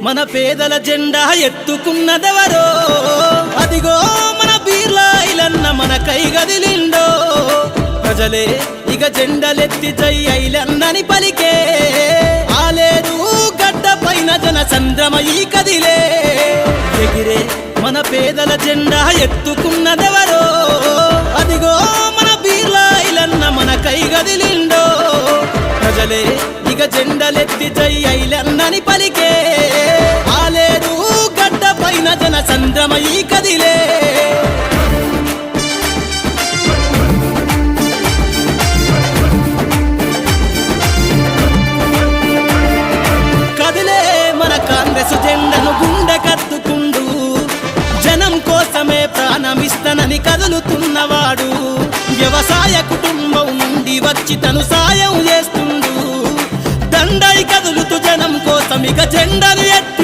మన పేదల జెండా ఎత్తుకున్నదెవరో అదిగో మన బీర్లా ఐలన్న మన కై గదిలిండో ప్రజలే ఇక జెండలెత్తి జై ఐలన్నని పలికే ఆలేరు గడ్డ పైన జన చంద్రమయీ కదిలే ఎగిరే మన పేదల జెండా ఎత్తుకున్నదెవరో అదిగో మన బీర్లా ఐలన్న మన కై గదిలిండో ప్రజలే ఇక జెండలెత్తి జై ఐలన్నని పలికే ఆలేరు గడ్డ పైన జన చంద్రమయీ కదిలే కదిలే మన కాంగ్రెస్ జెండను గుండె కత్తుకుండు జనం కోసమే ప్రాణమిస్తనని కదులుతున్నవాడు వ్యవసాయ కుటుంబం నుండి వచ్చి తను సాయం చేస్తుండు దండై కదులుతూ జనం కోసం ఇక జెండను ఎత్తి